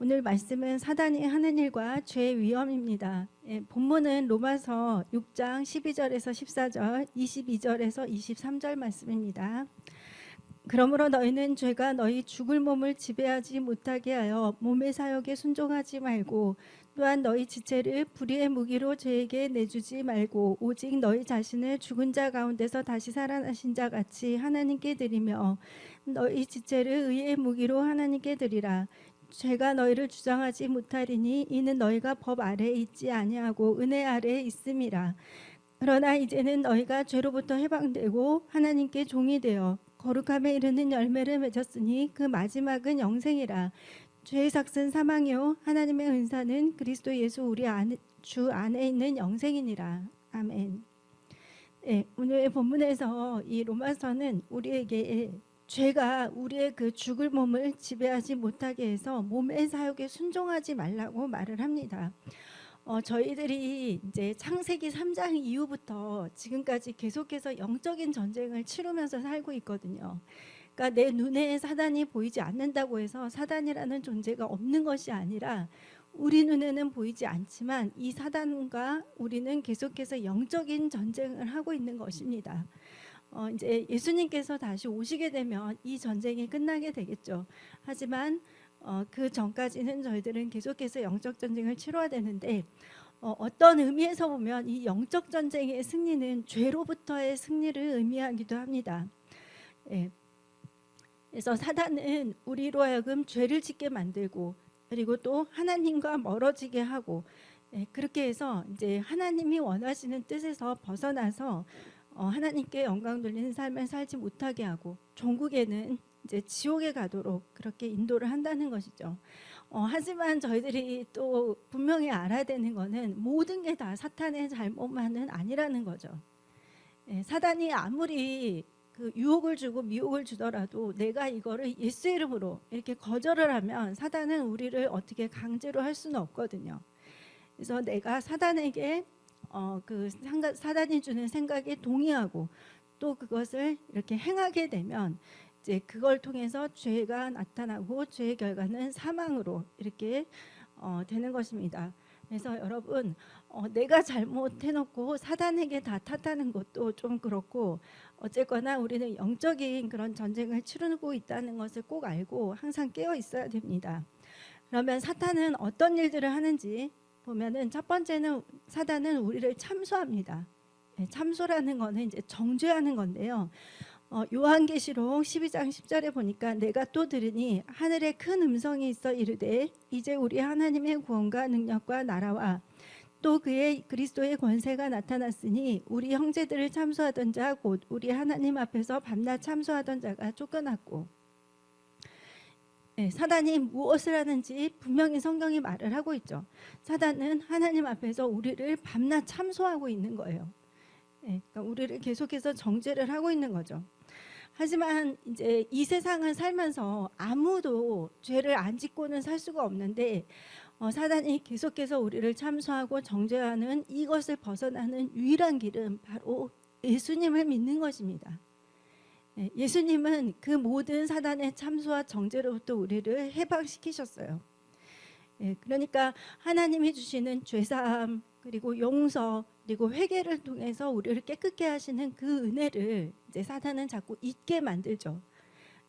오늘 말씀은 사단이 하는 일과 죄의 위험입니다. 본문은 로마서 6장 12절에서 14절, 22절에서 23절 말씀입니다. 그러므로 너희는 죄가 너희 죽을 몸을 지배하지 못하게 하여 몸의 사욕에 순종하지 말고, 또한 너희 지체를 불의의 무기로 죄에게 내주지 말고, 오직 너희 자신을 죽은 자 가운데서 다시 살아나신 자 같이 하나님께 드리며 너희 지체를 의의 무기로 하나님께 드리라. 죄가 너희를 주장하지 못하리니 이는 너희가 법 아래에 있지 아니하고 은혜 아래에 있음이라. 그러나 이제는 너희가 죄로부터 해방되고 하나님께 종이 되어 거룩함에 이르는 열매를 맺었으니 그 마지막은 영생이라. 죄의 삭은 사망이요 하나님의 은사는 그리스도 예수 우리 주 안에 있는 영생이니라. 아멘. 오늘 본문에서 이 로마서는 우리에게 죄가 우리의 그 죽을 몸을 지배하지 못하게 해서 몸의 사욕에 순종하지 말라고 말을 합니다. 저희들이 이제 창세기 3장 이후부터 지금까지 계속해서 영적인 전쟁을 치르면서 살고 있거든요. 그러니까 내 눈에 사단이 보이지 않는다고 해서 사단이라는 존재가 없는 것이 아니라 우리 눈에는 보이지 않지만 이 사단과 우리는 계속해서 영적인 전쟁을 하고 있는 것입니다. 이제 예수님께서 다시 오시게 되면 이 전쟁이 끝나게 되겠죠. 하지만 그 전까지는 저희들은 계속해서 영적 전쟁을 치러야 되는데, 어떤 의미에서 보면 이 영적 전쟁의 승리는 죄로부터의 승리를 의미하기도 합니다. 그래서 사단은 우리로 하여금 죄를 짓게 만들고, 그리고 또 하나님과 멀어지게 하고, 그렇게 해서 이제 하나님이 원하시는 뜻에서 벗어나서 하나님께 영광 돌리는 삶을 살지 못하게 하고, 종국에는 이제 지옥에 가도록 그렇게 인도를 한다는 것이죠. 하지만 저희들이 또 분명히 알아야 되는 것은 모든 게 다 사탄의 잘못만은 아니라는 거죠. 사단이 아무리 그 유혹을 주고 미혹을 주더라도 내가 이거를 예수 이름으로 이렇게 거절을 하면 사단은 우리를 어떻게 강제로 할 수는 없거든요. 그래서 내가 사단에게 사단이 주는 생각에 동의하고 또 그것을 이렇게 행하게 되면 이제 그걸 통해서 죄가 나타나고 죄의 결과는 사망으로 이렇게 되는 것입니다. 그래서 여러분, 내가 잘못해놓고 사단에게 다 탓하는 것도 좀 그렇고, 어쨌거나 우리는 영적인 그런 전쟁을 치르고 있다는 것을 꼭 알고 항상 깨어 있어야 됩니다. 그러면 사탄은 어떤 일들을 하는지 보면은, 첫 번째는 사단은 우리를 참소합니다. 참소라는 거는 이제 정죄하는 건데요. 요한계시록 12장 10절에 보니까 내가 또 들으니 하늘에 큰 음성이 있어 이르되 이제 우리 하나님의 구원과 능력과 나라와 또 그의 그리스도의 권세가 나타났으니 우리 형제들을 참소하던 자 곧 우리 하나님 앞에서 밤낮 참소하던 자가 쫓겨났고. 사단이 무엇을 하는지 분명히 성경이 말을 하고 있죠. 사단은 하나님 앞에서 우리를 밤낮 참소하고 있는 거예요. 그러니까 우리를 계속해서 정죄를 하고 있는 거죠. 하지만 이제 이 세상을 살면서 아무도 죄를 안 짓고는 살 수가 없는데, 사단이 계속해서 우리를 참소하고 정죄하는 이것을 벗어나는 유일한 길은 바로 예수님을 믿는 것입니다. 예수님은 그 모든 사단의 참소와 정죄로부터 우리를 해방시키셨어요. 그러니까 하나님이 주시는 죄사함, 그리고 용서, 그리고 회개를 통해서 우리를 깨끗게 하시는 그 은혜를 이제 사탄은 자꾸 잊게 만들죠.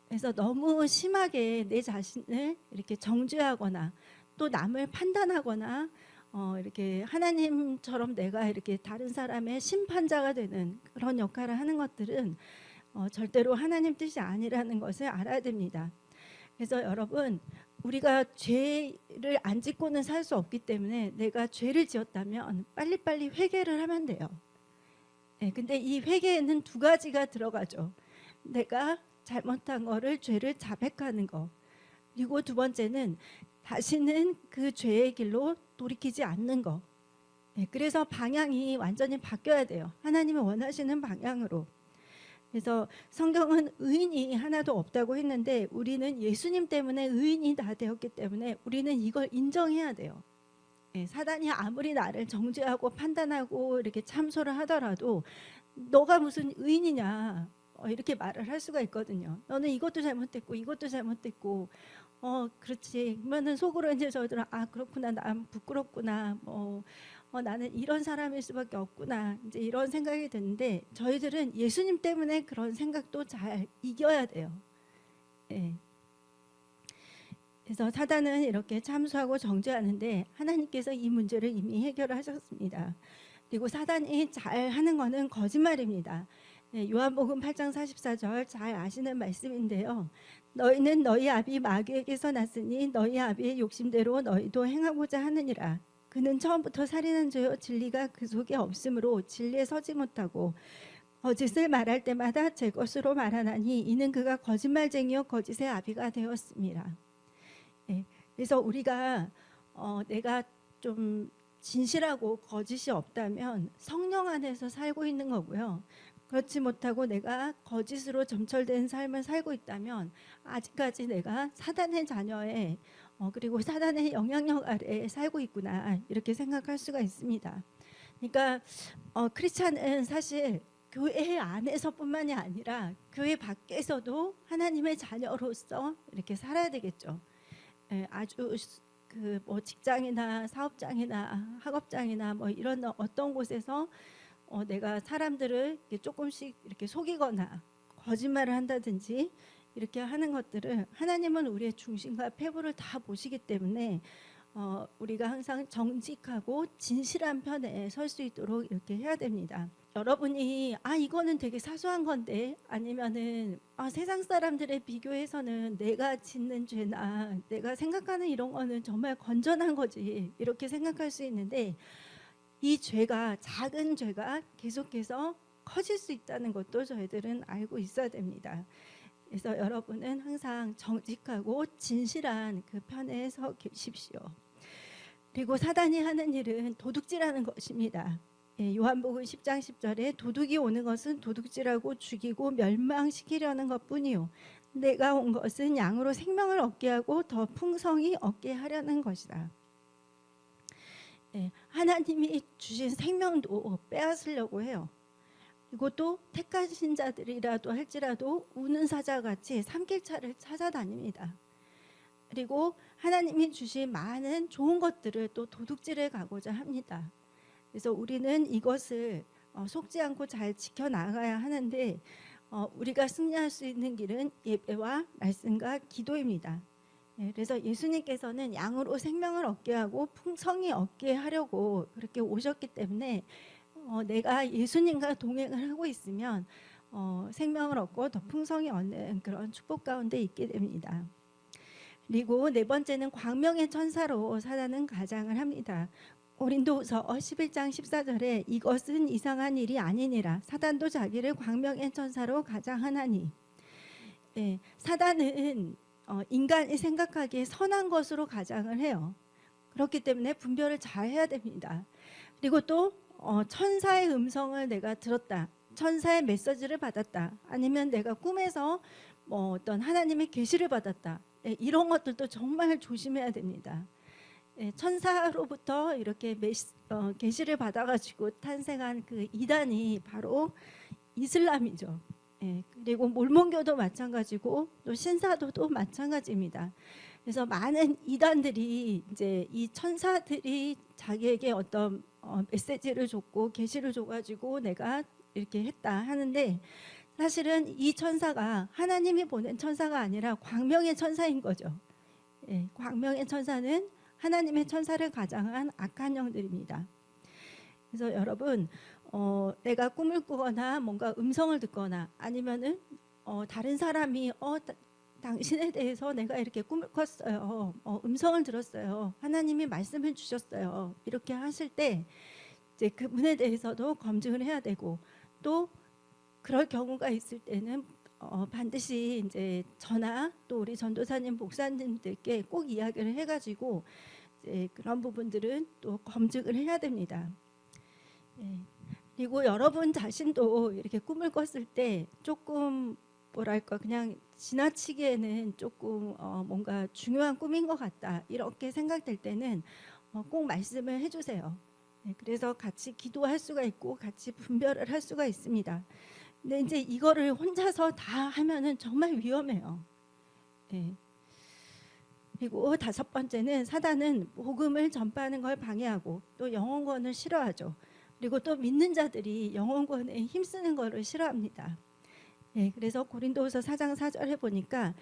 그래서 너무 심하게 내 자신을 이렇게 정죄하거나 또 남을 판단하거나 이렇게 하나님처럼 내가 이렇게 다른 사람의 심판자가 되는 그런 역할을 하는 것들은 절대로 하나님 뜻이 아니라는 것을 알아야 됩니다. 그래서 여러분, 우리가 죄를 안 짓고는 살 수 없기 때문에 내가 죄를 지었다면 빨리빨리 회개를 하면 돼요. 근데 이 회개에는 두 가지가 들어가죠. 내가 잘못한 거를, 죄를 자백하는 거. 그리고 두 번째는 다시는 그 죄의 길로 돌이키지 않는 거. 그래서 방향이 완전히 바뀌어야 돼요. 하나님이 원하시는 방향으로. 그래서 성경은 의인이 하나도 없다고 했는데 우리는 예수님 때문에 의인이 다 되었기 때문에 우리는 이걸 인정해야 돼요. 사단이 아무리 나를 정죄하고 판단하고 이렇게 참소를 하더라도 너가 무슨 의인이냐 이렇게 말을 할 수가 있거든요. 너는 이것도 잘못됐고 이것도 잘못됐고 그렇지. 그러면은 속으로 이제 저희들은 그렇구나. 난 부끄럽구나. 나는 이런 사람일 수밖에 없구나. 이제 이런 생각이 드는데 저희들은 예수님 때문에 그런 생각도 잘 이겨야 돼요. 예. 그래서 사단은 이렇게 참수하고 정죄하는데 하나님께서 이 문제를 이미 해결하셨습니다. 그리고 사단이 잘 하는 거는 거짓말입니다. 네, 요한복음 8장 44절 잘 아시는 말씀인데요. 너희는 너희 아비 마귀에게서 났으니 너희 아비의 욕심대로 너희도 행하고자 하느니라. 그는 처음부터 살인한 자요 진리가 그 속에 없으므로 진리에 서지 못하고 거짓을 말할 때마다 제 것으로 말하나니 이는 그가 거짓말쟁이요 거짓의 아비가 되었습니다. 네, 그래서 우리가 내가 좀 진실하고 거짓이 없다면 성령 안에서 살고 있는 거고요. 그렇지 못하고 내가 거짓으로 점철된 삶을 살고 있다면 아직까지 내가 사단의 자녀에 그리고 사단의 영향력 아래에 살고 있구나 이렇게 생각할 수가 있습니다. 그러니까 크리스찬은 사실 교회 안에서뿐만이 아니라 교회 밖에서도 하나님의 자녀로서 이렇게 살아야 되겠죠. 아주 뭐 직장이나 사업장이나 학업장이나 뭐 이런 어떤 곳에서 내가 사람들을 이렇게 조금씩 이렇게 속이거나 거짓말을 한다든지 이렇게 하는 것들을 하나님은 우리의 중심과 패부를 다 보시기 때문에 우리가 항상 정직하고 진실한 편에 설 수 있도록 이렇게 해야 됩니다. 여러분이 이거는 되게 사소한 건데 아니면은 세상 사람들에 비교해서는 내가 짓는 죄나 내가 생각하는 이런 거는 정말 건전한 거지 이렇게 생각할 수 있는데 이 죄가 작은 죄가 계속해서 커질 수 있다는 것도 저희들은 알고 있어야 됩니다. 그래서 여러분은 항상 정직하고 진실한 그 편에 서 계십시오. 그리고 사단이 하는 일은 도둑질하는 것입니다. 요한복음 10장 10절에 도둑이 오는 것은 도둑질하고 죽이고 멸망시키려는 것뿐이요 내가 온 것은 양으로 생명을 얻게 하고 더 풍성히 얻게 하려는 것이다. 하나님이 주신 생명도 빼앗으려고 해요. 그리고 또 택하신 자들이라도 할지라도 우는 사자같이 삼킬차를 찾아다닙니다. 그리고 하나님이 주신 많은 좋은 것들을 또 도둑질해 가고자 합니다. 그래서 우리는 이것을 속지 않고 잘 지켜나가야 하는데 우리가 승리할 수 있는 길은 예배와 말씀과 기도입니다. 그래서 예수님께서는 양으로 생명을 얻게 하고 풍성히 얻게 하려고 그렇게 오셨기 때문에 내가 예수님과 동행을 하고 있으면 생명을 얻고 더 풍성히 얻는 그런 축복 가운데 있게 됩니다. 그리고 네 번째는 광명의 천사로 사단은 가장을 합니다. 고린도후서 11장 14절에 이것은 이상한 일이 아니니라 사단도 자기를 광명의 천사로 가장하나니. 사단은 인간이 생각하기에 선한 것으로 가장을 해요. 그렇기 때문에 분별을 잘 해야 됩니다. 그리고 또 천사의 음성을 내가 들었다, 천사의 메시지를 받았다, 아니면 내가 꿈에서 어떤 하나님의 계시를 받았다, 이런 것들도 정말 조심해야 됩니다. 천사로부터 이렇게 계시를 받아가지고 탄생한 그 이단이 바로 이슬람이죠. 그리고 몰몬교도 마찬가지고 또 신사도도 마찬가지입니다. 그래서 많은 이단들이 이제 이 천사들이 자기에게 어떤 메시지를 줬고 계시를 줘가지고 내가 이렇게 했다 하는데 사실은 이 천사가 하나님이 보낸 천사가 아니라 광명의 천사인 거죠. 광명의 천사는 하나님의 천사를 가장한 악한 영들입니다. 그래서 여러분 내가 꿈을 꾸거나 뭔가 음성을 듣거나 아니면은 다른 사람이 당신에 대해서 내가 이렇게 꿈을 꿨어요, 음성을 들었어요, 하나님이 말씀을 주셨어요, 이렇게 하실 때 이제 그분에 대해서도 검증을 해야 되고 또 그럴 경우가 있을 때는 반드시 이제 저나 또 우리 전도사님 목사님들께 꼭 이야기를 해가지고 이제 그런 부분들은 또 검증을 해야 됩니다. 그리고 여러분 자신도 이렇게 꿈을 꿨을 때 조금 뭐랄까 그냥 지나치기에는 조금 뭔가 중요한 꿈인 것 같다 이렇게 생각될 때는 꼭 말씀을 해주세요. 그래서 같이 기도할 수가 있고 같이 분별을 할 수가 있습니다. 근데 이제 이거를 혼자서 다 하면은 정말 위험해요. 그리고 다섯 번째는 사단은 복음을 전파하는 걸 방해하고 또 영혼권을 싫어하죠. 그리고 또 믿는 자들이 영혼권에 힘쓰는 것을 싫어합니다. 예, 그래서 고린도후서 4장 4절에 보니까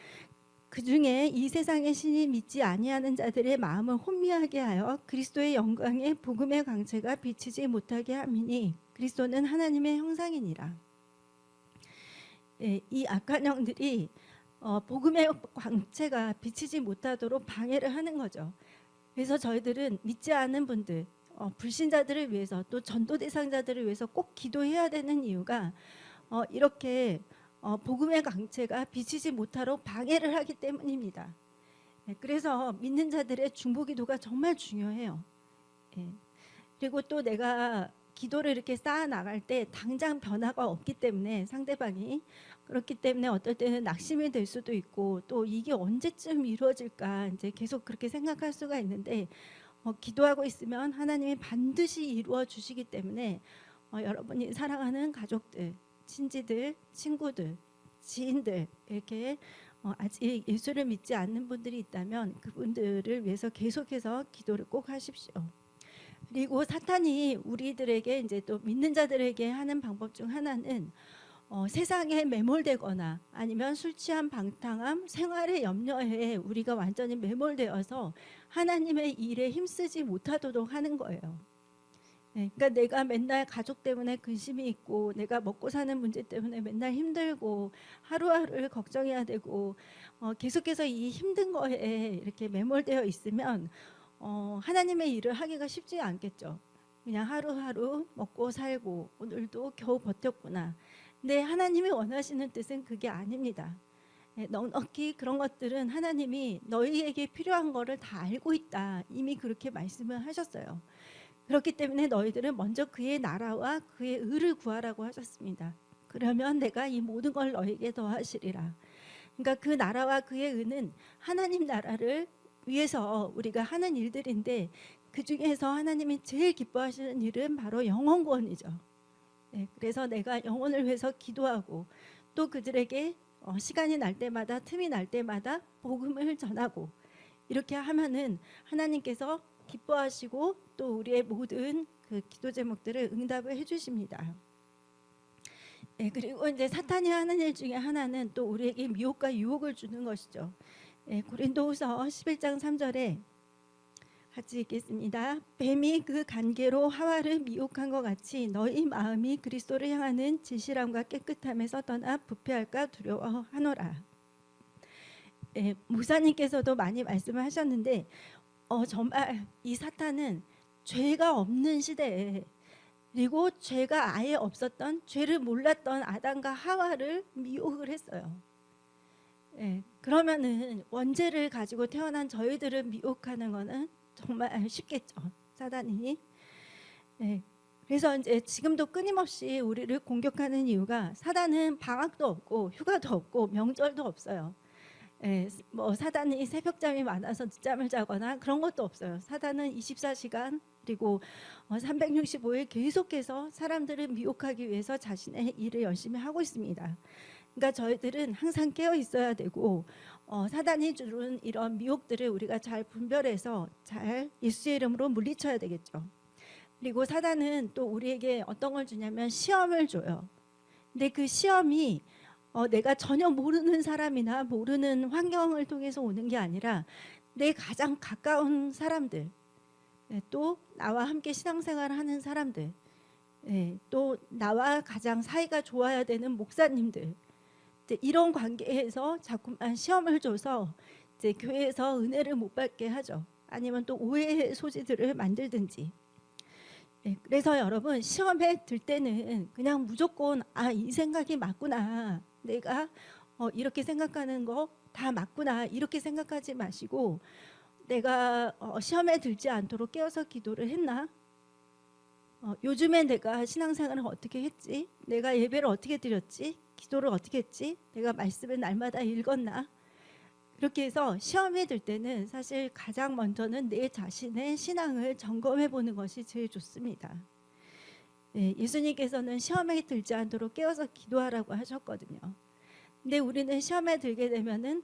그 중에 이 세상의 신이 믿지 아니하는 자들의 마음을 혼미하게 하여 그리스도의 영광에 복음의 광채가 비치지 못하게 함이니 그리스도는 하나님의 형상이니라. 예, 이 악한 영들이 복음의 광채가 비치지 못하도록 방해를 하는 거죠. 그래서 저희들은 믿지 않는 분들, 불신자들을 위해서 또 전도 대상자들을 위해서 꼭 기도해야 되는 이유가 이렇게 복음의 광채가 비치지 못하도록 방해를 하기 때문입니다. 네, 그래서 믿는 자들의 중보기도가 정말 중요해요. 예. 그리고 또 내가 기도를 이렇게 쌓아 나갈 때 당장 변화가 없기 때문에 상대방이 그렇기 때문에 어떨 때는 낙심이 될 수도 있고 또 이게 언제쯤 이루어질까 이제 계속 그렇게 생각할 수가 있는데 기도하고 있으면 하나님이 반드시 이루어 주시기 때문에 여러분이 사랑하는 가족들, 친지들, 친구들, 지인들 이렇게 아직 예수를 믿지 않는 분들이 있다면 그분들을 위해서 계속해서 기도를 꼭 하십시오. 그리고 사탄이 우리들에게 이제 또 믿는 자들에게 하는 방법 중 하나는 세상에 매몰되거나 아니면 술 취한 방탕함, 생활의 염려에 우리가 완전히 매몰되어서 하나님의 일에 힘쓰지 못하도록 하는 거예요. 네, 그러니까 내가 맨날 가족 때문에 근심이 있고 내가 먹고 사는 문제 때문에 맨날 힘들고 하루하루를 걱정해야 되고 계속해서 이 힘든 거에 이렇게 매몰되어 있으면 하나님의 일을 하기가 쉽지 않겠죠. 그냥 하루하루 먹고 살고 오늘도 겨우 버텼구나. 근데 하나님이 원하시는 뜻은 그게 아닙니다. 넉넉히 그런 것들은 하나님이 너희에게 필요한 거를 다 알고 있다. 이미 그렇게 말씀을 하셨어요. 그렇기 때문에 너희들은 먼저 그의 나라와 그의 의를 구하라고 하셨습니다. 그러면 내가 이 모든 걸 너희에게 더하시리라. 그러니까 그 나라와 그의 의는 하나님 나라를 위해서 우리가 하는 일들인데 그 중에서 하나님이 제일 기뻐하시는 일은 바로 영혼 구원이죠. 네, 그래서 내가 영혼을 위해서 기도하고 또 그들에게 시간이 날 때마다 틈이 날 때마다 복음을 전하고 이렇게 하면은 하나님께서 기뻐하시고 또 우리의 모든 그 기도 제목들을 응답을 해주십니다. 네, 그리고 이제 사탄이 하는 일 중에 하나는 또 우리에게 미혹과 유혹을 주는 것이죠. 네, 고린도후서 11장 3절에 같이 읽겠습니다. 뱀이 그 간계로 하와를 미혹한 것 같이 너희 마음이 그리스도를 향하는 진실함과 깨끗함에서 떠나 부패할까 두려워하노라. 네, 목사님께서도 많이 말씀을 하셨는데 정말 이 사탄은 죄가 없는 시대에 그리고 죄가 아예 없었던 죄를 몰랐던 아담과 하와를 미혹을 했어요. 네, 그러면은 원죄를 가지고 태어난 저희들을 미혹하는 거는 정말 쉽겠죠. 사단이. 네, 그래서 이제 지금도 끊임없이 우리를 공격하는 이유가 사단은 방학도 없고 휴가도 없고 명절도 없어요. 예, 뭐 사단이 새벽잠이 많아서 늦잠을 자거나 그런 것도 없어요. 사단은 24시간 그리고 365일 계속해서 사람들을 미혹하기 위해서 자신의 일을 열심히 하고 있습니다. 그러니까 저희들은 항상 깨어 있어야 되고 사단이 주는 이런 미혹들을 우리가 잘 분별해서 잘 예수의 이름으로 물리쳐야 되겠죠. 그리고 사단은 또 우리에게 어떤 걸 주냐면 시험을 줘요. 근데 그 시험이 내가 전혀 모르는 사람이나 모르는 환경을 통해서 오는 게 아니라 내 가장 가까운 사람들, 또 나와 함께 신앙생활을 하는 사람들, 또 나와 가장 사이가 좋아야 되는 목사님들, 이런 관계에서 자꾸만 시험을 줘서 이제 교회에서 은혜를 못 받게 하죠. 아니면 또 오해의 소지들을 만들든지. 그래서 여러분 시험에 들 때는 그냥 무조건 이 생각이 맞구나. 내가 이렇게 생각하는 거 다 맞구나 이렇게 생각하지 마시고 내가 시험에 들지 않도록 깨어서 기도를 했나? 요즘에 내가 신앙생활을 어떻게 했지? 내가 예배를 어떻게 드렸지? 기도를 어떻게 했지? 내가 말씀을 날마다 읽었나? 그렇게 해서 시험에 들 때는 사실 가장 먼저는 내 자신의 신앙을 점검해 보는 것이 제일 좋습니다. 예수님께서는 시험에 들지 않도록 깨어서 기도하라고 하셨거든요. 근데 우리는 시험에 들게 되면은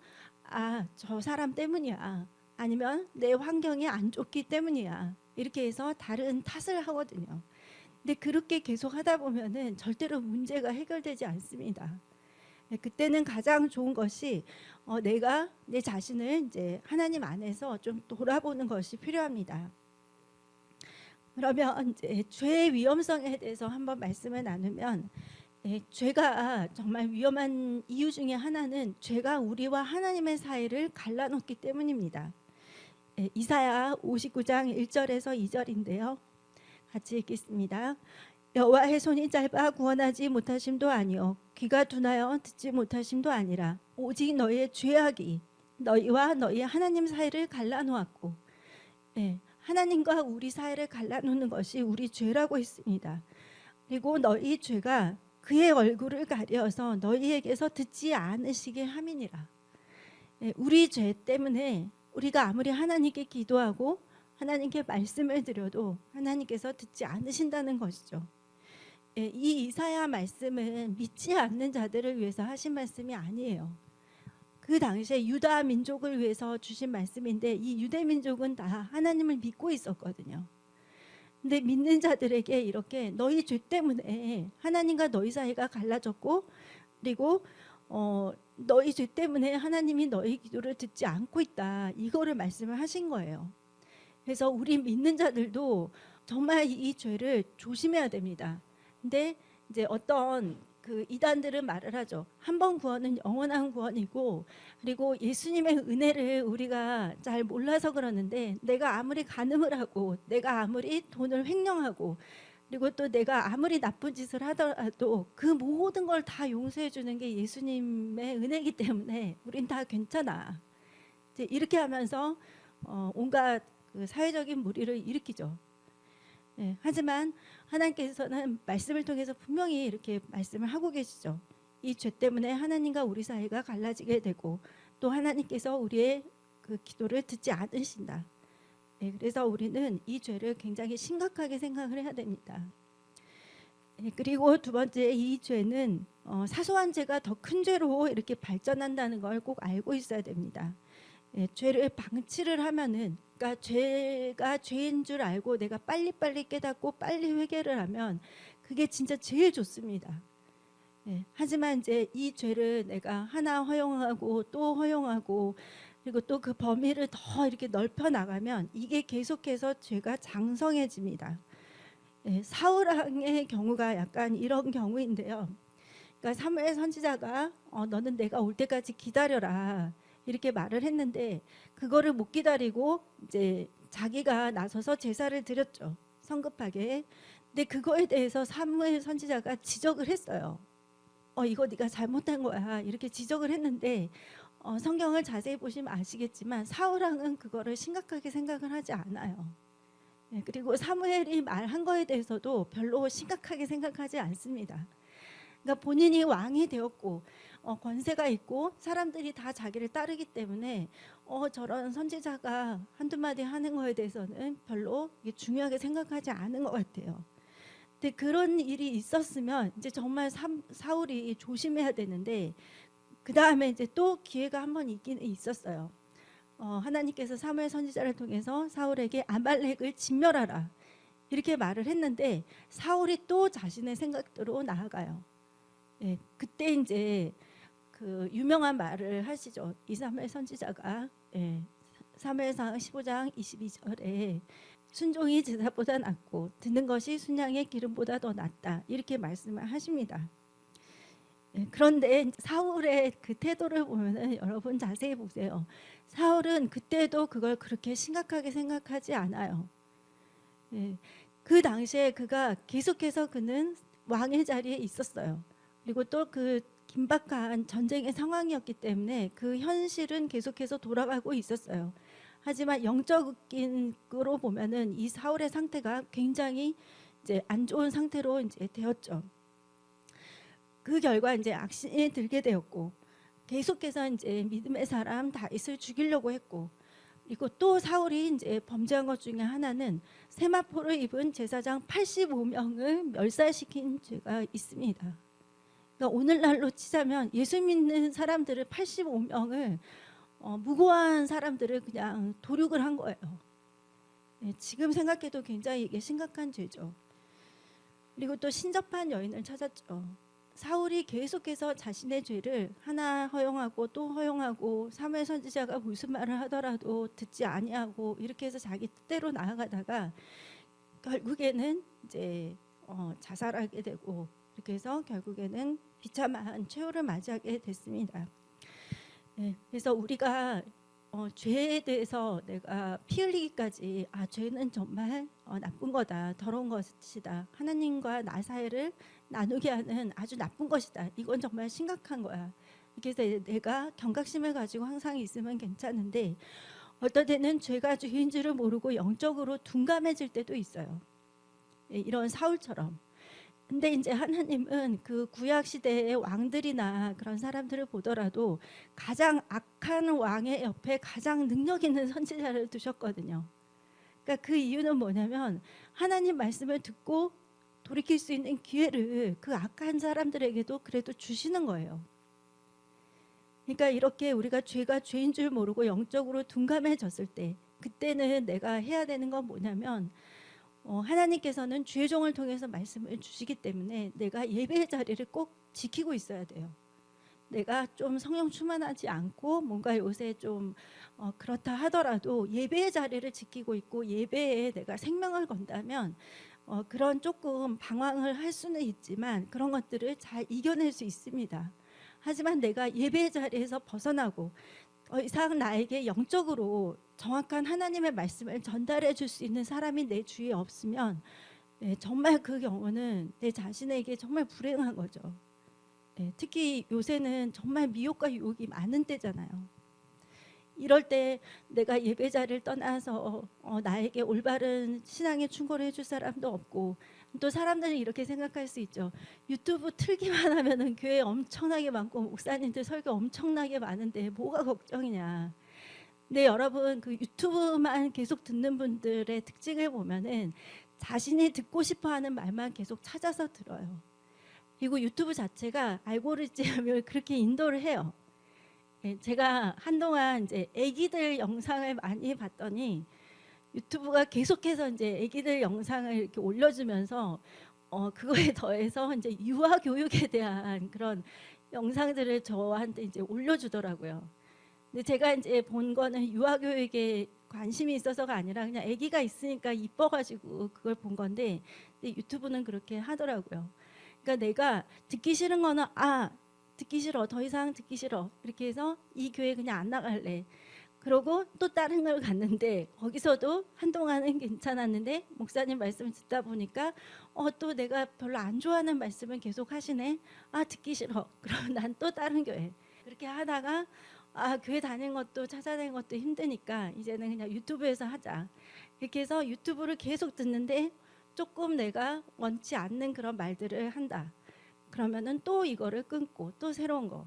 저 사람 때문이야. 아니면 내 환경이 안 좋기 때문이야. 이렇게 해서 다른 탓을 하거든요. 근데 그렇게 계속 하다 보면은 절대로 문제가 해결되지 않습니다. 그때는 가장 좋은 것이 내가 내 자신을 이제 하나님 안에서 좀 돌아보는 것이 필요합니다. 그러면 이제 죄의 위험성에 대해서 한번 말씀을 나누면, 죄가 정말 위험한 이유 중에 하나는 죄가 우리와 하나님의 사이를 갈라놓기 때문입니다. 이사야 59장 1절에서 2절인데요. 같이 읽겠습니다. 여호와의 손이 짧아 구원하지 못하심도 아니요 귀가 둔하여 듣지 못하심도 아니라 오직 너희의 죄악이 너희와 너희 하나님 사이를 갈라놓았고, 하나님과 우리 사이를 갈라놓는 것이 우리 죄라고 했습니다. 그리고 너희 죄가 그의 얼굴을 가려서 너희에게서 듣지 않으시게 함이니라. 우리 죄 때문에 우리가 아무리 하나님께 기도하고 하나님께 말씀을 드려도 하나님께서 듣지 않으신다는 것이죠. 이 이사야 말씀은 믿지 않는 자들을 위해서 하신 말씀이 아니에요. 그 당시에 유다 민족을 위해서 주신 말씀인데, 이 유대 민족은 다 하나님을 믿고 있었거든요. 근데 믿는 자들에게 이렇게 너희 죄 때문에 하나님과 너희 사이가 갈라졌고, 그리고 너희 죄 때문에 하나님이 너희 기도를 듣지 않고 있다, 이거를 말씀을 하신 거예요. 그래서 우리 믿는 자들도 정말 이 죄를 조심해야 됩니다. 근데 이제 어떤 그 이단들은 말을 하죠. 한 번 구원은 영원한 구원이고, 그리고 예수님의 은혜를 우리가 잘 몰라서 그러는데, 내가 아무리 간음을 하고 내가 아무리 돈을 횡령하고 그리고 또 내가 아무리 나쁜 짓을 하더라도 그 모든 걸 다 용서해 주는 게 예수님의 은혜이기 때문에 우린 다 괜찮아. 이제 이렇게 하면서 온갖 그 사회적인 무리를 일으키죠. 하지만 하나님께서는 말씀을 통해서 분명히 이렇게 말씀을 하고 계시죠. 이 죄 때문에 하나님과 우리 사이가 갈라지게 되고, 또 하나님께서 우리의 그 기도를 듣지 않으신다. 그래서 우리는 이 죄를 굉장히 심각하게 생각을 해야 됩니다. 그리고 두 번째, 이 죄는 사소한 죄가 더 큰 죄로 이렇게 발전한다는 걸 꼭 알고 있어야 됩니다. 죄를 방치를 하면은, 그러니까 죄가 죄인 줄 알고 내가 빨리빨리 깨닫고 빨리 회개를 하면 그게 진짜 제일 좋습니다. 하지만 이제 이 죄를 내가 하나 허용하고 또 허용하고 그리고 또 그 범위를 더 이렇게 넓혀 나가면 이게 계속해서 죄가 장성해집니다. 사울 왕의 경우가 약간 이런 경우인데요. 그러니까 사무엘 선지자가 너는 내가 올 때까지 기다려라, 이렇게 말을 했는데, 그거를 못 기다리고 이제 자기가 나서서 제사를 드렸죠, 성급하게. 근데 그거에 대해서 사무엘 선지자가 지적을 했어요. 이거 네가 잘못한 거야, 이렇게 지적을 했는데, 성경을 자세히 보시면 아시겠지만 사울 왕은 그거를 심각하게 생각을 하지 않아요. 그리고 사무엘이 말한 거에 대해서도 별로 심각하게 생각하지 않습니다. 그러니까 본인이 왕이 되었고 권세가 있고 사람들이 다 자기를 따르기 때문에 저런 선지자가 한두 마디 하는 거에 대해서는 별로 중요하게 생각하지 않은 것 같아요. 근데 그런 일이 있었으면 이제 정말 사울이 조심해야 되는데, 그 다음에 이제 또 기회가 한 번 있긴 있었어요. 하나님께서 사무엘 선지자를 통해서 사울에게 아말렉을 진멸하라, 이렇게 말을 했는데 사울이 또 자신의 생각대로 나아가요. 그때 이제 그 유명한 말을 하시죠. 이사무엘 선지자가 사무엘상 15장 22절에 순종이 제사보다 낫고 듣는 것이 순양의 기름보다 더 낫다, 이렇게 말씀을 하십니다. 그런데 사울의 그 태도를 보면은 여러분 자세히 보세요. 사울은 그때도 그걸 그렇게 심각하게 생각하지 않아요. 그 당시에 그가 계속해서 그는 왕의 자리에 있었어요. 그리고 또 그 긴박한 전쟁의 상황이었기 때문에 그 현실은 계속해서 돌아가고 있었어요. 하지만 영적으로 보면은 이 사울의 상태가 굉장히 이제 안 좋은 상태로 이제 되었죠. 그 결과 이제 악신이 들게 되었고, 계속해서 이제 믿음의 사람 다윗을 죽이려고 했고, 그리고 또 사울이 이제 범죄한 것 중에 하나는 세마포를 입은 제사장 85명을 멸살시킨 죄가 있습니다. 그러니까 오늘날로 치자면 예수 믿는 사람들을 85명을 무고한 사람들을 그냥 도륙을 한 거예요. 예, 지금 생각해도 굉장히 이게 심각한 죄죠. 그리고 또 신접한 여인을 찾았죠. 사울이 계속해서 자신의 죄를 하나 허용하고 또 허용하고 사무엘 선지자가 무슨 말을 하더라도 듣지 아니하고 이렇게 해서 자기 뜻대로 나아가다가 결국에는 이제 자살하게 되고 이렇게 해서 결국에는 비참한 최후를 맞이하게 됐습니다. 네, 그래서 우리가 죄에 대해서 내가 피 흘리기까지 죄는 정말 나쁜 거다, 더러운 것이다, 하나님과 나 사이를 나누게 하는 아주 나쁜 것이다, 이건 정말 심각한 거야. 그래서 내가 경각심을 가지고 항상 있으면 괜찮은데 어떨 때는 죄가 죄인 줄을 모르고 영적으로 둔감해질 때도 있어요. 이런 사울처럼. 근데 이제 하나님은 그 구약 시대의 왕들이나 그런 사람들을 보더라도 가장 악한 왕의 옆에 가장 능력 있는 선지자를 두셨거든요. 그러니까 그 이유는 뭐냐면 하나님 말씀을 듣고 돌이킬 수 있는 기회를 그 악한 사람들에게도 그래도 주시는 거예요. 그러니까 이렇게 우리가 죄가 죄인 줄 모르고 영적으로 둔감해졌을 때 그때는 내가 해야 되는 건 뭐냐면 하나님께서는 주의 종을 통해서 말씀을 주시기 때문에 내가 예배의 자리를 꼭 지키고 있어야 돼요. 내가 좀 성령 충만하지 않고 뭔가 요새 좀 그렇다 하더라도 예배의 자리를 지키고 있고 예배에 내가 생명을 건다면 그런 조금 방황을 할 수는 있지만 그런 것들을 잘 이겨낼 수 있습니다. 하지만 내가 예배의 자리에서 벗어나고 이상 나에게 영적으로 정확한 하나님의 말씀을 전달해 줄 수 있는 사람이 내 주위에 없으면 정말 그 경우는 내 자신에게 정말 불행한 거죠. 특히 요새는 정말 미혹과 유혹이 많은 때잖아요. 이럴 때 내가 예배자를 떠나서 나에게 올바른 신앙의 충고를 해줄 사람도 없고 또 사람들은 이렇게 생각할 수 있죠. 유튜브 틀기만 하면은 교회 엄청나게 많고 목사님들 설교 엄청나게 많은데 뭐가 걱정이냐. 근데 여러분 그 유튜브만 계속 듣는 분들의 특징을 보면은 자신이 듣고 싶어하는 말만 계속 찾아서 들어요. 그리고 유튜브 자체가 알고리즘을 그렇게 인도를 해요. 제가 한동안 이제 아기들 영상을 많이 봤더니 유튜브가 계속해서 이제 아기들 영상을 이렇게 올려주면서 그거에 더해서 이제 유아 교육에 대한 그런 영상들을 저한테 이제 올려주더라고요. 근데 제가 이제 본 거는 유아 교육에 관심이 있어서가 아니라 그냥 아기가 있으니까 이뻐가지고 그걸 본 건데 근데 유튜브는 그렇게 하더라고요. 그러니까 내가 듣기 싫은 거는 듣기 싫어, 더 이상 듣기 싫어, 이렇게 해서 이 교회 그냥 안 나갈래. 그러고 또 다른 걸 갔는데 거기서도 한동안은 괜찮았는데 목사님 말씀을 듣다 보니까 또 내가 별로 안 좋아하는 말씀을 계속 하시네. 듣기 싫어. 그럼 난 또 다른 교회. 그렇게 하다가 교회 다니는 것도 찾아내는 것도 힘드니까 이제는 그냥 유튜브에서 하자. 이렇게 해서 유튜브를 계속 듣는데 조금 내가 원치 않는 그런 말들을 한다. 그러면은 또 이거를 끊고 또 새로운 거.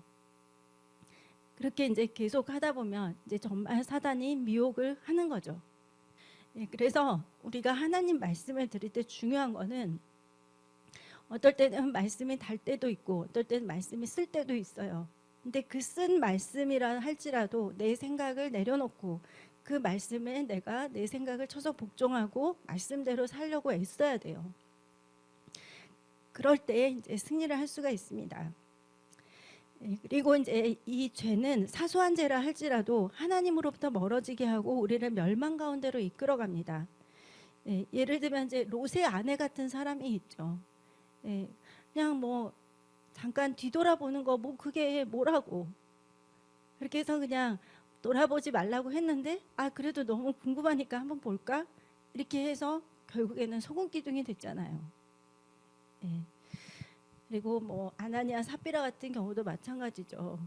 그렇게 이제 계속 하다 보면 이제 정말 사단이 미혹을 하는 거죠. 그래서 우리가 하나님 말씀을 들을 때 중요한 거는 어떨 때는 말씀이 달 때도 있고 어떨 때는 말씀이 쓸 때도 있어요. 근데 그 쓴 말씀이라 할지라도 내 생각을 내려놓고 그 말씀에 내가 내 생각을 쳐서 복종하고 말씀대로 살려고 애써야 돼요. 그럴 때 이제 승리를 할 수가 있습니다. 그리고 이제 이 죄는 사소한 죄라 할지라도 하나님으로부터 멀어지게 하고 우리를 멸망 가운데로 이끌어갑니다. 예를 들면 이제 롯의 아내 같은 사람이 있죠. 그냥 뭐 잠깐 뒤돌아보는 거 뭐 그게 뭐라고 그렇게 해서 그냥 돌아보지 말라고 했는데 그래도 너무 궁금하니까 한번 볼까 이렇게 해서 결국에는 소금 기둥이 됐잖아요. 그리고 뭐 아나니아 삽비라 같은 경우도 마찬가지죠.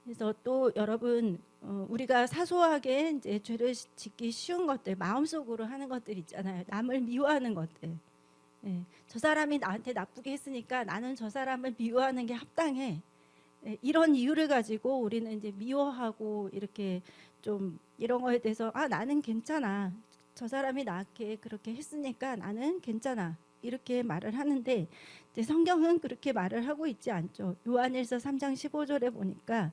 그래서 또 여러분 우리가 사소하게 이제 죄를 짓기 쉬운 것들 마음속으로 하는 것들 있잖아요. 남을 미워하는 것들. 저 사람이 나한테 나쁘게 했으니까 나는 저 사람을 미워하는 게 합당해. 이런 이유를 가지고 우리는 이제 미워하고 이렇게 좀 이런 거에 대해서 나는 괜찮아. 저 사람이 나한테 그렇게 했으니까 나는 괜찮아. 이렇게 말을 하는데 이제 성경은 그렇게 말을 하고 있지 않죠. 요한일서 3장 15절에 보니까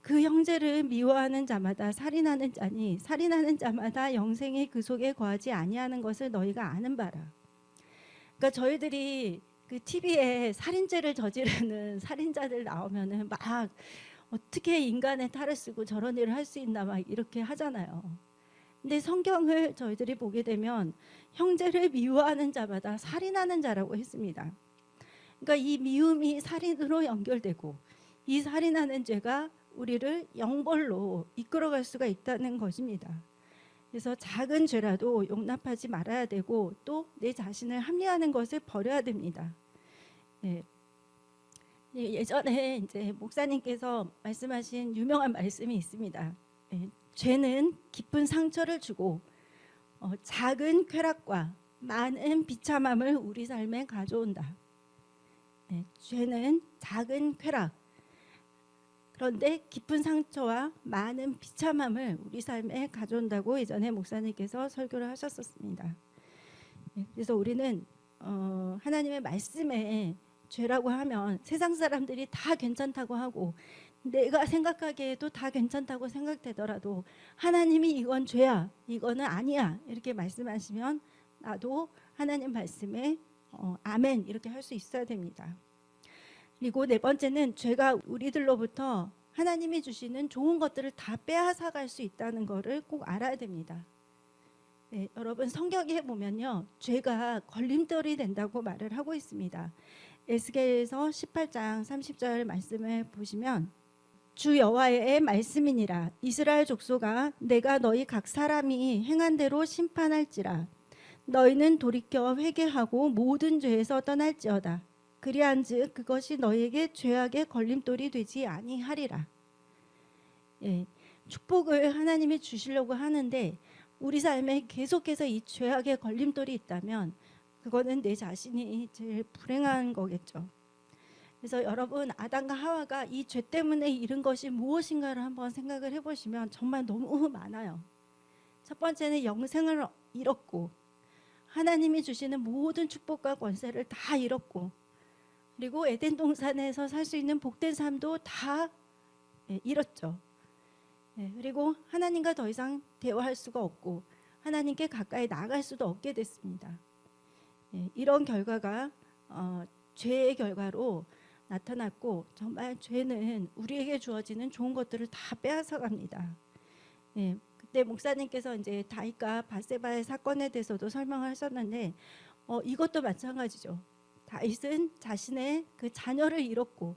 그 형제를 미워하는 자마다 살인하는 자니 살인하는 자마다 영생이 그 속에 거하지 아니하는 것을 너희가 아는 바라. 그러니까 저희들이 그 TV에 살인죄를 저지르는 살인자들 나오면은 막 어떻게 인간의 탈을 쓰고 저런 일을 할 수 있나 막 이렇게 하잖아요. 근데 성경을 저희들이 보게 되면 형제를 미워하는 자마다 살인하는 자라고 했습니다. 그러니까 이 미움이 살인으로 연결되고 이 살인하는 죄가 우리를 영벌로 이끌어갈 수가 있다는 것입니다. 그래서 작은 죄라도 용납하지 말아야 되고 또 내 자신을 합리화하는 것을 버려야 됩니다. 네. 예전에 이제 목사님께서 말씀하신 유명한 말씀이 있습니다. 네. 죄는 깊은 상처를 주고 작은 쾌락과 많은 비참함을 우리 삶에 가져온다. 네. 죄는 작은 쾌락, 그런데 깊은 상처와 많은 비참함을 우리 삶에 가져온다고 예전에 목사님께서 설교를 하셨었습니다. 그래서 우리는 하나님의 말씀에 죄라고 하면 세상 사람들이 다 괜찮다고 하고 내가 생각하기에도 다 괜찮다고 생각되더라도 하나님이 이건 죄야, 이거는 아니야 이렇게 말씀하시면 나도 하나님 말씀에 아멘 이렇게 할 수 있어야 됩니다. 그리고 네 번째는 죄가 우리들로부터 하나님이 주시는 좋은 것들을 다 빼앗아갈 수 있다는 것을 꼭 알아야 됩니다. 네, 여러분 성경에 보면요, 죄가 걸림돌이 된다고 말을 하고 있습니다. 에스겔서 18장 30절 말씀을 보시면 주 여호와의 말씀이니라. 이스라엘 족속아, 내가 너희 각 사람이 행한 대로 심판할지라. 너희는 돌이켜 회개하고 모든 죄에서 떠날지어다. 그리한즉 그것이 너희에게 죄악의 걸림돌이 되지 아니하리라. 예, 축복을 하나님이 주시려고 하는데 우리 삶에 계속해서 이 죄악의 걸림돌이 있다면 그거는 내 자신이 제일 불행한 거겠죠. 그래서 여러분, 아담과 하와가 이 죄 때문에 잃은 것이 무엇인가를 한번 생각을 해보시면 정말 너무 많아요. 첫 번째는 영생을 잃었고 하나님이 주시는 모든 축복과 권세를 다 잃었고, 그리고 에덴 동산에서 살 수 있는 복된 삶도 다 잃었죠. 그리고 하나님과 더 이상 대화할 수가 없고 하나님께 가까이 나갈 수도 없게 됐습니다. 이런 결과가 죄의 결과로 나타났고 정말 죄는 우리에게 주어지는 좋은 것들을 다 빼앗아 갑니다. 그때 목사님께서 이제 다윗과 밧세바의 사건에 대해서도 설명을 하셨는데 이것도 마찬가지죠. 다윗은 자신의 그 자녀를 잃었고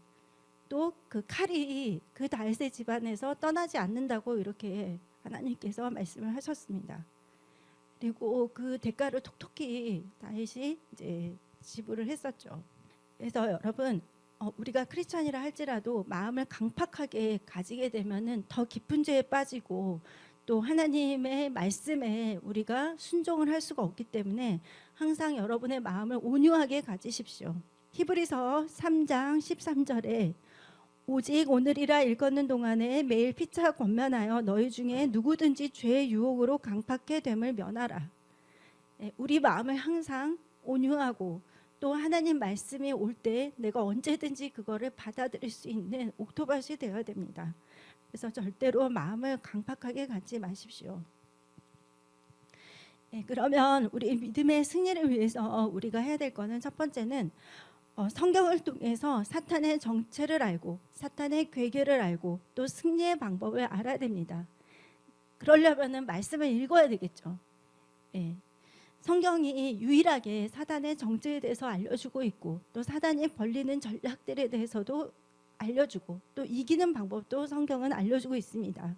또 그 칼이 그 다윗의 집안에서 떠나지 않는다고 이렇게 하나님께서 말씀을 하셨습니다. 그리고 그 대가를 톡톡히 다윗이 이제 지불을 했었죠. 그래서 여러분, 우리가 크리스찬이라 할지라도 마음을 강팍하게 가지게 되면은 더 깊은 죄에 빠지고 또 하나님의 말씀에 우리가 순종을 할 수가 없기 때문에 항상 여러분의 마음을 온유하게 가지십시오. 히브리서 3장 13절에 오직 오늘이라 일컫는 동안에 매일 피차 권면하여 너희 중에 누구든지 죄의 유혹으로 강팍해 됨을 면하라. 우리 마음을 항상 온유하고 또 하나님 말씀이 올 때 내가 언제든지 그거를 받아들일 수 있는 옥토밭이 되어야 됩니다. 그래서 절대로 마음을 강팍하게 갖지 마십시오. 그러면 우리 믿음의 승리를 위해서 우리가 해야 될 거는 첫 번째는 성경을 통해서 사탄의 정체를 알고 사탄의 괴계를 알고 또 승리의 방법을 알아야 됩니다. 그러려면 말씀을 읽어야 되겠죠. 성경이 유일하게 사탄의 정체에 대해서 알려주고 있고 또 사탄이 벌리는 전략들에 대해서도 알려주고 또 이기는 방법도 성경은 알려주고 있습니다.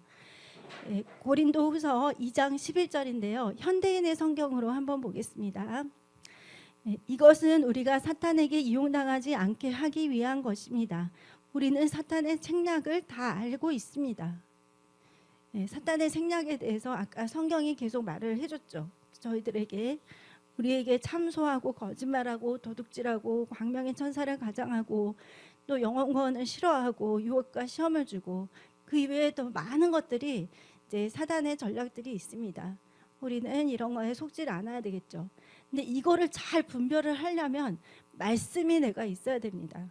고린도후서 2장 11절인데요. 현대인의 성경으로 한번 보겠습니다. 이것은 우리가 사탄에게 이용당하지 않게 하기 위한 것입니다. 우리는 사탄의 책략을 다 알고 있습니다. 사탄의 책략에 대해서 아까 성경이 계속 말을 해줬죠. 저희들에게 우리에게 참소하고 거짓말하고 도둑질하고 광명의 천사를 가장하고 또 영원권을 싫어하고 유혹과 시험을 주고 그 이외에 더 많은 것들이 이제 사탄의 전략들이 있습니다. 우리는 이런 거에 속지 않아야 되겠죠. 근데 이거를 잘 분별을 하려면 말씀이 내가 있어야 됩니다.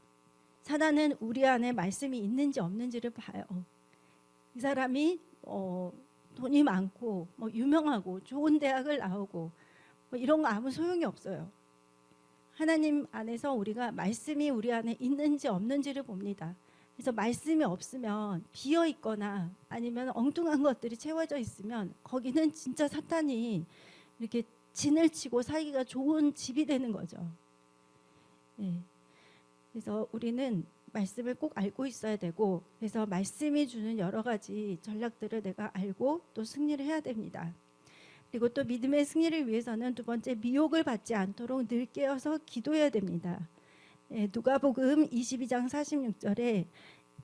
사단은 우리 안에 말씀이 있는지 없는지를 봐요. 이 사람이 돈이 많고 뭐 유명하고 좋은 대학을 나오고 뭐 이런 거 아무 소용이 없어요. 하나님 안에서 우리가 말씀이 우리 안에 있는지 없는지를 봅니다. 그래서 말씀이 없으면 비어 있거나 아니면 엉뚱한 것들이 채워져 있으면 거기는 진짜 사탄이 이렇게 진을 치고 살기가 좋은 집이 되는 거죠. 예. 그래서 우리는 말씀을 꼭 알고 있어야 되고, 그래서 말씀이 주는 여러 가지 전략들을 내가 알고 또 승리를 해야 됩니다. 그리고 또 믿음의 승리를 위해서는 두 번째, 미혹을 받지 않도록 늘 깨어서 기도해야 됩니다. 누가복음 22장 46절에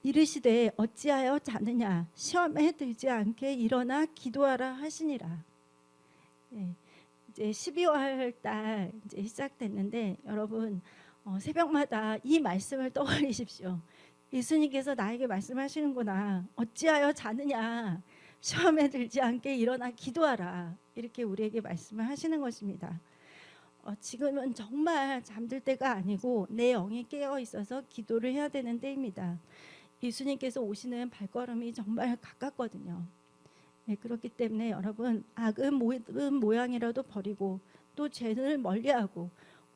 이르시되 어찌하여 자느냐, 시험에 들지 않게 일어나 기도하라 하시니라. 이제 12월 달 이제 시작됐는데 여러분 새벽마다 이 말씀을 떠올리십시오. 예수님께서 나에게 말씀하시는구나. 어찌하여 자느냐, 시험에 들지 않게 일어나 기도하라. 이렇게 우리에게 말씀을 하시는 것입니다. 지금은 정말 잠들 때가 아니고 내 영이 깨어 있어서 기도를 해야 되는 때입니다. 예수님께서 오시는 발걸음이 정말 가깝거든요. 그렇기 때문에 여러분, 악은 모든 모양이라도 버리고 또 죄를 멀리하고,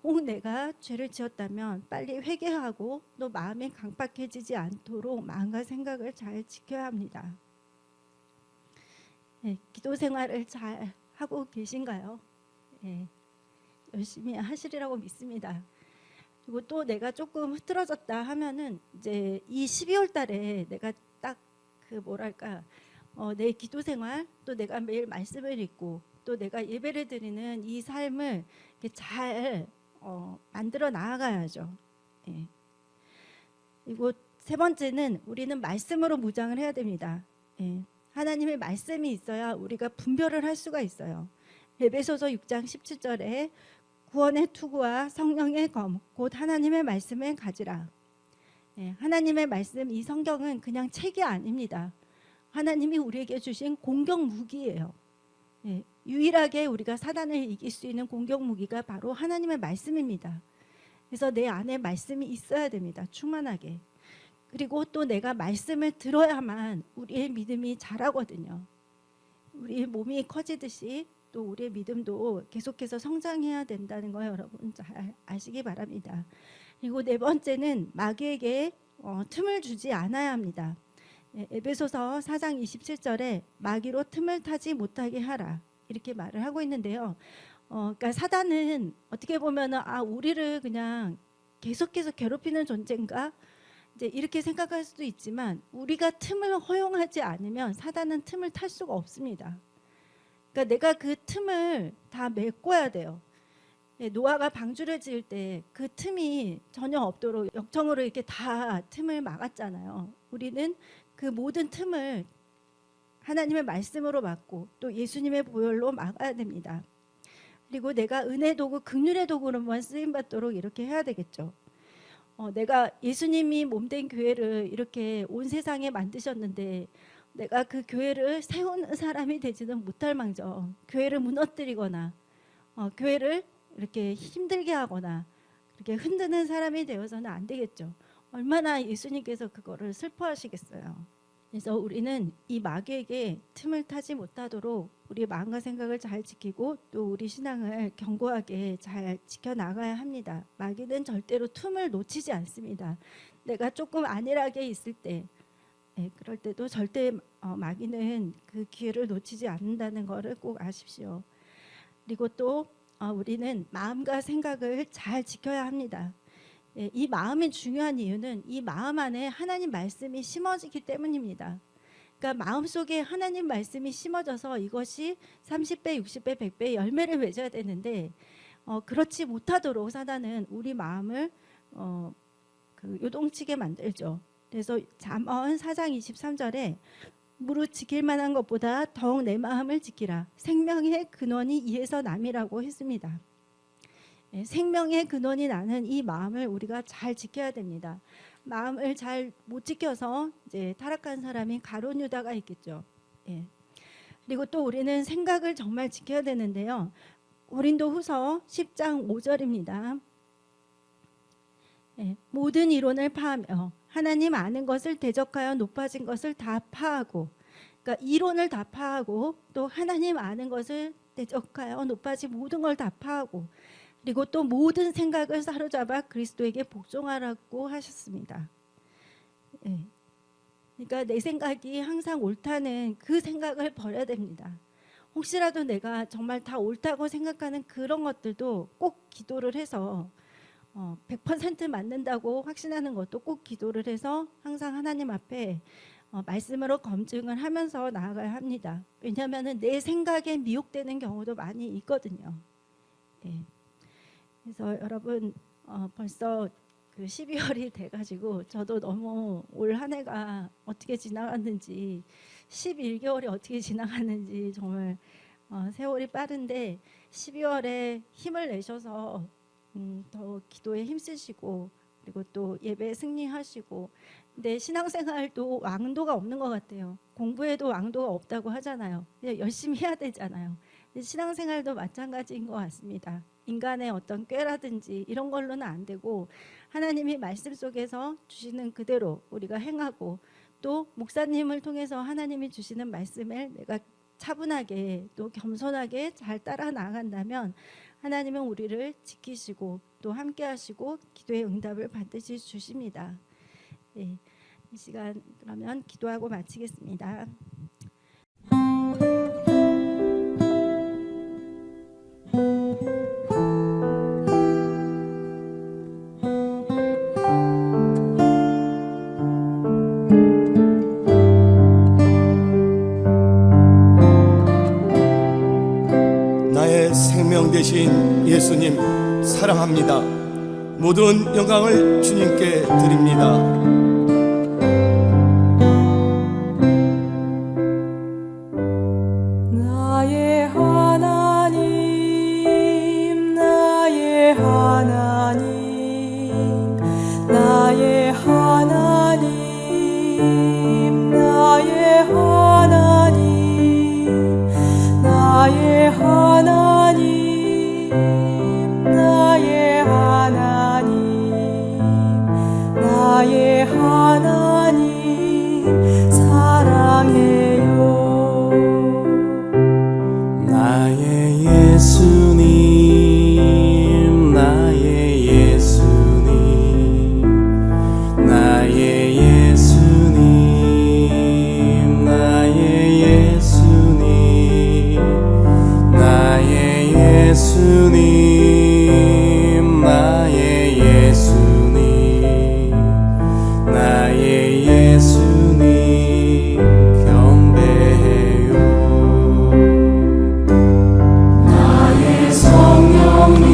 혹 내가 죄를 지었다면 빨리 회개하고 또 마음이 강박해지지 않도록 마음과 생각을 잘 지켜야 합니다. 기도 생활을 잘 하고 계신가요? 열심히 하시리라고 믿습니다. 그리고 또 내가 조금 흐트러졌다 하면은 이제 이 12월 달에 내가 딱 내 기도 생활, 또 내가 매일 말씀을 읽고 또 내가 예배를 드리는 이 삶을 잘 만들어 나아가야죠. 그리고 세 번째는 우리는 말씀으로 무장을 해야 됩니다. 하나님의 말씀이 있어야 우리가 분별을 할 수가 있어요. 에베소서 6장 17절에 구원의 투구와 성령의 검 곧 하나님의 말씀을 가지라. 하나님의 말씀, 이 성경은 그냥 책이 아닙니다. 하나님이 우리에게 주신 공격 무기예요. 유일하게 우리가 사단을 이길 수 있는 공격 무기가 바로 하나님의 말씀입니다. 그래서 내 안에 말씀이 있어야 됩니다. 충만하게. 그리고 또 내가 말씀을 들어야만 우리의 믿음이 자라거든요. 우리의 몸이 커지듯이 또 우리의 믿음도 계속해서 성장해야 된다는 거 여러분 잘 아시기 바랍니다. 그리고 네 번째는 마귀에게 틈을 주지 않아야 합니다. 에베소서 4장 27절에 마귀로 틈을 타지 못하게 하라, 이렇게 말을 하고 있는데요. 그러니까 사단은 어떻게 보면은 우리를 그냥 계속해서 괴롭히는 존재인가, 이제 이렇게 생각할 수도 있지만 우리가 틈을 허용하지 않으면 사단은 틈을 탈 수가 없습니다. 그러니까 내가 그 틈을 다 메꿔야 돼요. 노아가 방주를 지을 때 그 틈이 전혀 없도록 역청으로 이렇게 다 틈을 막았잖아요. 우리는 그 모든 틈을 하나님의 말씀으로 막고 또 예수님의 보혈로 막아야 됩니다. 그리고 내가 은혜 도구, 긍휼의 도구로만 쓰임 받도록 이렇게 해야 되겠죠. 내가 예수님이 몸된 교회를 이렇게 온 세상에 만드셨는데 내가 그 교회를 세우는 사람이 되지는 못할 망정 교회를 무너뜨리거나 교회를 이렇게 힘들게 하거나 이렇게 흔드는 사람이 되어서는 안 되겠죠. 얼마나 예수님께서 그거를 슬퍼하시겠어요. 그래서 우리는 이 마귀에게 틈을 타지 못하도록 우리 마음과 생각을 잘 지키고 또 우리 신앙을 견고하게 잘 지켜나가야 합니다. 마귀는 절대로 틈을 놓치지 않습니다. 내가 조금 안일하게 있을 때, 그럴 때도 절대 마귀는 그 기회를 놓치지 않는다는 것을 꼭 아십시오. 그리고 또 우리는 마음과 생각을 잘 지켜야 합니다. 이 마음이 중요한 이유는 이 마음 안에 하나님 말씀이 심어지기 때문입니다. 그러니까 마음속에 하나님 말씀이 심어져서 이것이 30배, 60배, 100배 열매를 맺어야 되는데 그렇지 못하도록 사단은 우리 마음을 요동치게 만들죠. 그래서 잠언 4장 23절에 무릇 지킬 만한 것보다 더욱 내 마음을 지키라. 생명의 근원이 이에서 남이라고 했습니다. 생명의 근원이 나는 이 마음을 우리가 잘 지켜야 됩니다. 마음을 잘 못 지켜서 이제 타락한 사람이 가룟 유다가 있겠죠. 그리고 또 우리는 생각을 정말 지켜야 되는데요. 고린도후서 10장 5절입니다. 모든 이론을 파하며 하나님 아는 것을 대적하여 높아진 것을 다 파하고 그러니까 이론을 다 파하고 또 하나님 아는 것을 대적하여 높아지 모든 걸 다 파하고 그리고 또 모든 생각을 사로잡아 그리스도에게 복종하라고 하셨습니다. 예. 그러니까 내 생각이 항상 옳다는 그 생각을 버려야 됩니다. 혹시라도 내가 정말 다 옳다고 생각하는 그런 것들도 꼭 기도를 해서 100% 맞는다고 확신하는 것도 꼭 기도를 해서 항상 하나님 앞에 말씀으로 검증을 하면서 나아가야 합니다. 왜냐하면 내 생각에 미혹되는 경우도 많이 있거든요. 예. 그래서 여러분 벌써 그 12월이 돼가지고 저도 너무 올 한 해가 어떻게 지나갔는지 11개월이 어떻게 지나갔는지 정말 세월이 빠른데 12월에 힘을 내셔서 더 기도에 힘쓰시고 그리고 또 예배에 승리하시고 근데 신앙생활도 왕도가 없는 것 같아요. 공부에도 왕도가 없다고 하잖아요. 그냥 열심히 해야 되잖아요. 신앙생활도 마찬가지인 것 같습니다. 인간의 어떤 꾀라든지 이런 걸로는 안 되고 하나님이 말씀 속에서 주시는 그대로 우리가 행하고 또 목사님을 통해서 하나님이 주시는 말씀을 내가 차분하게 또 겸손하게 잘 따라 나간다면 하나님은 우리를 지키시고 또 함께 하시고 기도의 응답을 반드시 주십니다. 네, 이 시간 그러면 기도하고 마치겠습니다. 나의 생명 되신 예수님 사랑합니다. 모든 영광을 주님께 드립니다. 나의 하나님, 나의 하나님, 나의 하나님, 나의 하나님, 나의 하나님, 나의 하나님, 나의 하나님 사랑해요. 나의 예수님, 나의 예수님, 나의 예수님, 나의 예수님, 나의 예수님, 나의 예수님, 나의 예수님 경배해요. 나의 성령님,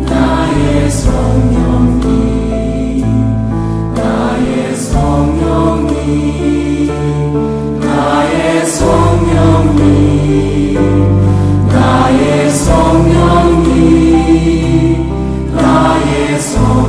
나의 성령님, 나의 성령님, 나의 성령님, 나의 성령님, 나의 성령님.